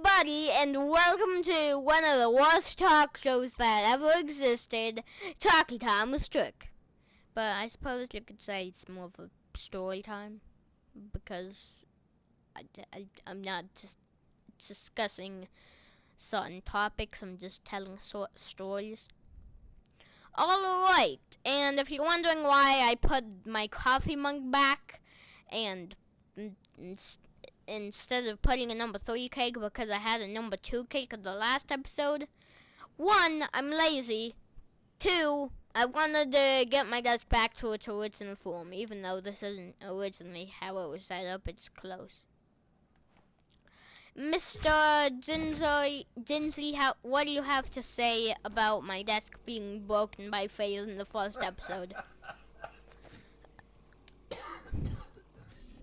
everybody, and welcome to one of the worst talk shows that ever existed, Talky Time with Strick. But I suppose you could say it's more of a story time, because I'm not just discussing certain topics, I'm just telling stories. Alright, and if you're wondering why I put my coffee mug back, and instead of putting a number 3 cake because I had a number 2 cake in the last episode. 1, I'm lazy. 2, I wanted to get my desk back to its original form, even though this isn't originally how it was set up, it's close. Mr. Dinsley, what do you have to say about my desk being broken by Faye in the first episode?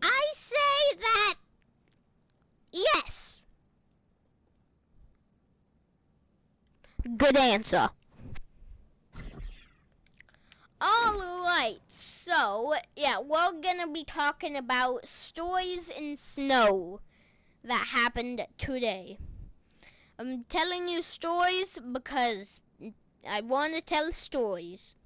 I say that yes. Good answer. Alright, so, yeah, we're gonna be talking about stories in snow that happened today. I'm telling you stories because I want to tell stories.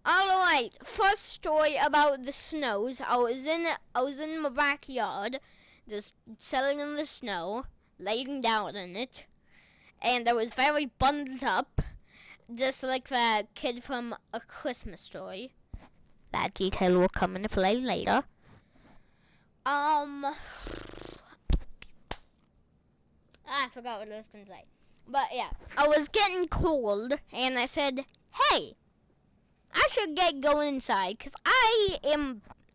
Alright, first story about the snows. I was in my backyard, just chilling in the snow, laying down in it, and I was very bundled up, just like the kid from A Christmas Story. That detail will come into play later. I forgot what I was gonna say. But yeah, I was getting cold, and I said, hey, I should get going inside, because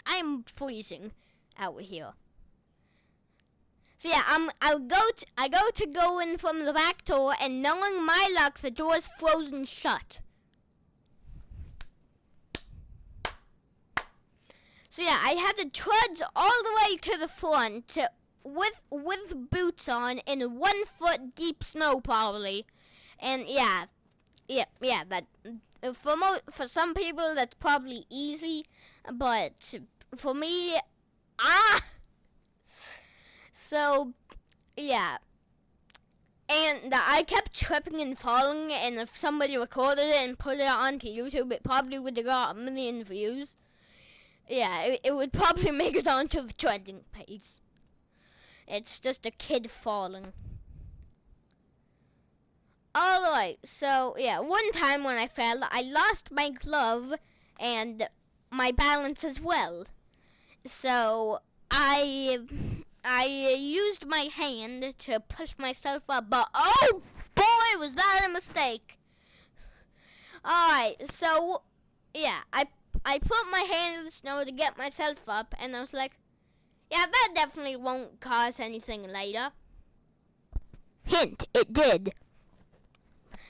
I'm freezing out here. So yeah, I go in from the back door, and knowing my luck, the door is frozen shut. So yeah, I had to trudge all the way to the front with boots on in 1 foot deep snow probably, and yeah, that for some people that's probably easy, but for me, so yeah. And I kept tripping and falling, and if somebody recorded it and put it onto YouTube, it probably would have got 1 million views. Yeah, it would probably make it onto the trending page. It's just a kid falling. Alright, so yeah, one time when I fell, I lost my glove and my balance as well. So I used my hand to push myself up, but oh boy, was that a mistake. Alright, so yeah, I put my hand in the snow to get myself up, and I was like, yeah, that definitely won't cause anything later. Hint, it did.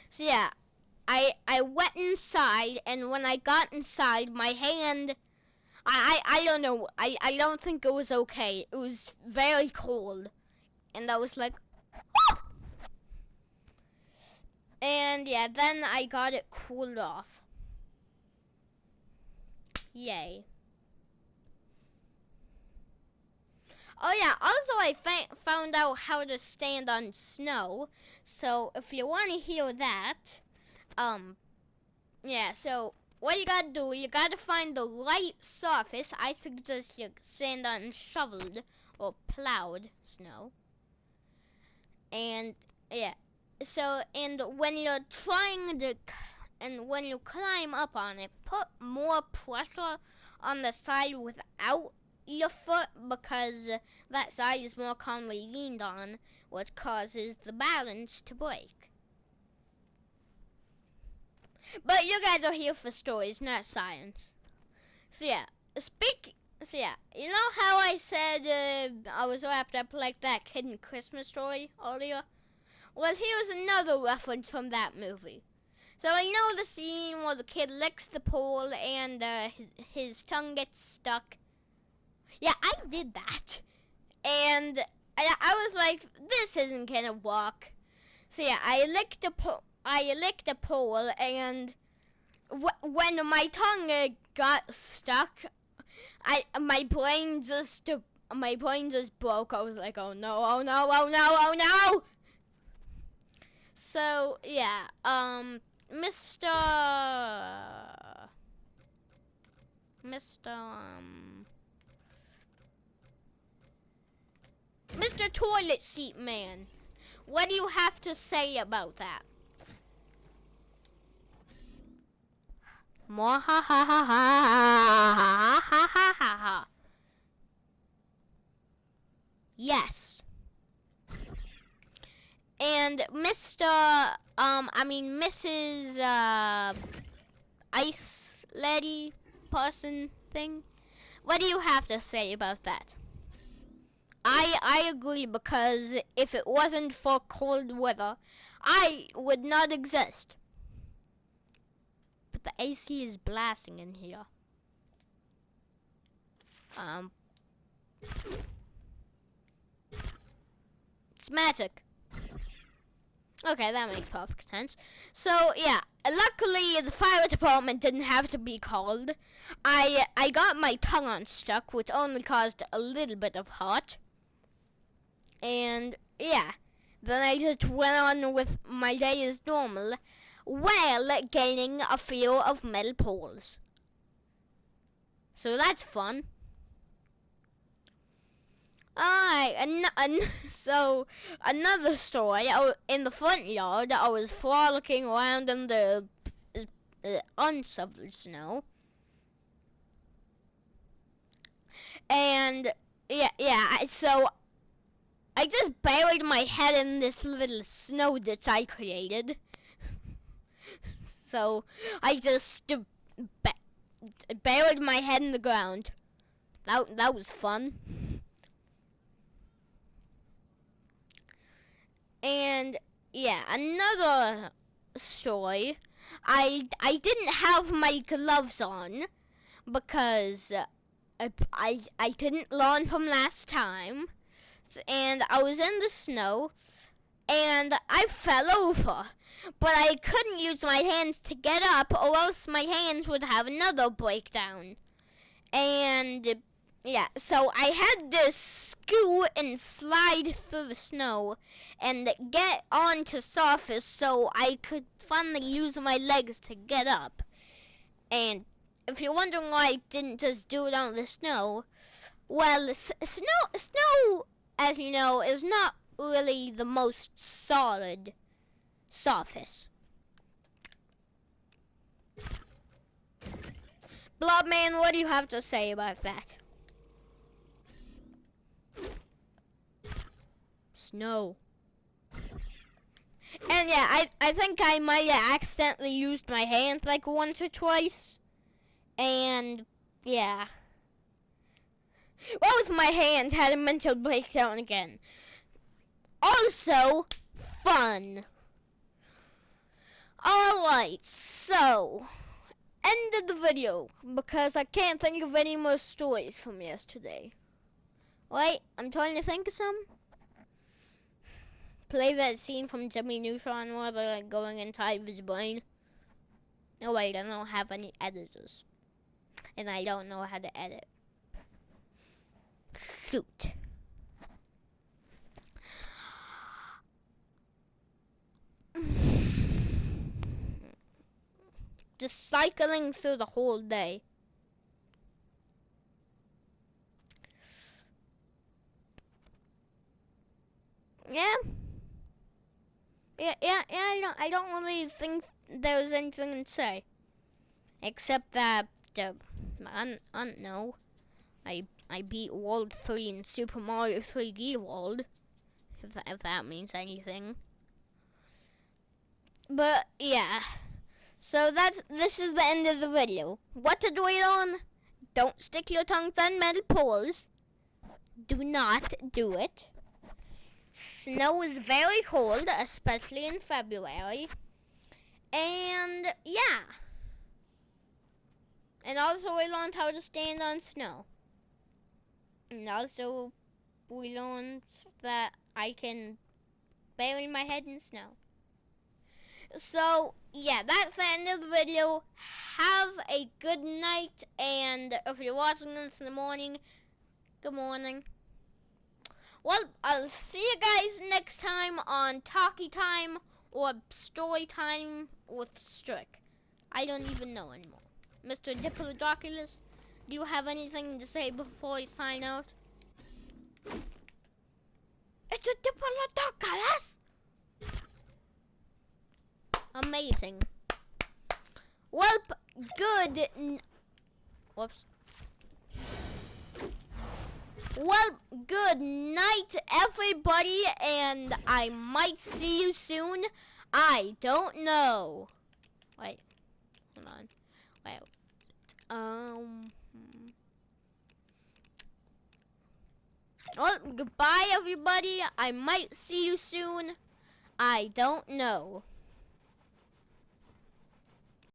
So yeah, I went inside, and when I got inside, my hand, I don't know, I don't think it was okay. It was very cold, and I was like, oh! And yeah, then I got it cooled off. Yay. Oh yeah, also I found out how to stand on snow, so if you want to hear that, yeah, so what you gotta do, you gotta find the right surface. I suggest you stand on shoveled or plowed snow. And yeah, so, and when you're when you climb up on it, put more pressure on the side without your foot, because that side is more commonly leaned on, which causes the balance to break. But you guys are here for stories, not science. So yeah, you know how I said I was wrapped up like that kid in Christmas Story earlier? Well, here's another reference from that movie. So you know the scene where the kid licks the pole and his tongue gets stuck? Yeah, I did that. And I was like, this isn't gonna work. So yeah, I licked the pole, and when my tongue got stuck, my brain just my brain just broke. I was like, oh no, oh no, oh no, oh no. So yeah, Mr. Mr. Mr. Toilet Seat Man, what do you have to say about that? More ha ha ha ha ha ha ha ha ha. Yes. And Mrs. Ice Lady person thing, what do you have to say about that? I agree, because if it wasn't for cold weather, I would not exist. But the AC is blasting in here. It's magic. Okay, that makes perfect sense. So yeah, luckily the fire department didn't have to be called. I got my tongue unstuck, which only caused a little bit of hurt. And yeah, then I just went on with my day as normal, while gaining a fear of metal poles. So that's fun. Alright, so another story. In the front yard, I was frolicking around in the unshoveled snow. And so I just buried my head in this little snow ditch I created. So I just buried my head in the ground. That was fun. And yeah, another story. I didn't have my gloves on because I didn't learn from last time, and I was in the snow and I fell over, but I couldn't use my hands to get up, or else my hands would have another breakdown. And yeah, so I had to scoot and slide through the snow and get onto surface so I could finally use my legs to get up. And if you're wondering why I didn't just do it on the snow, well, snow, as you know, is not really the most solid surface. Blobman, what do you have to say about that? Snow. And yeah, I think I might have accidentally used my hands like once or twice. And yeah. Well, with my hands, had a mental breakdown again. Also, fun. Alright, so end of the video, because I can't think of any more stories from yesterday. Wait, I'm trying to think of some. Play that scene from Jimmy Neutron where they're like going inside his brain. Oh wait, I don't have any editors. And I don't know how to edit. Shoot. Just cycling through the whole day. Yeah. I don't really think there's anything to say. Except that, I don't know. I beat World 3 in Super Mario 3D World. If that means anything. But, yeah. So this is the end of the video. What to do it on? Don't stick your tongues on metal poles. Do not do it. Snow is very cold, especially in February. And yeah. And also we learned how to stand on snow. And also we learned that I can bury my head in snow. So yeah, that's the end of the video. Have a good night, and if you're watching this in the morning, good morning. Well, I'll see you guys next time on Talky Time or Story Time with Strick. I don't even know anymore. Mr. Diplodocus, do you have anything to say before you sign out? It's a Diplodocus! Amazing. Well, good. Whoops. Well, good night, everybody, and I might see you soon. I don't know. Wait, hold on. Wait. Well, goodbye, everybody. I might see you soon. I don't know.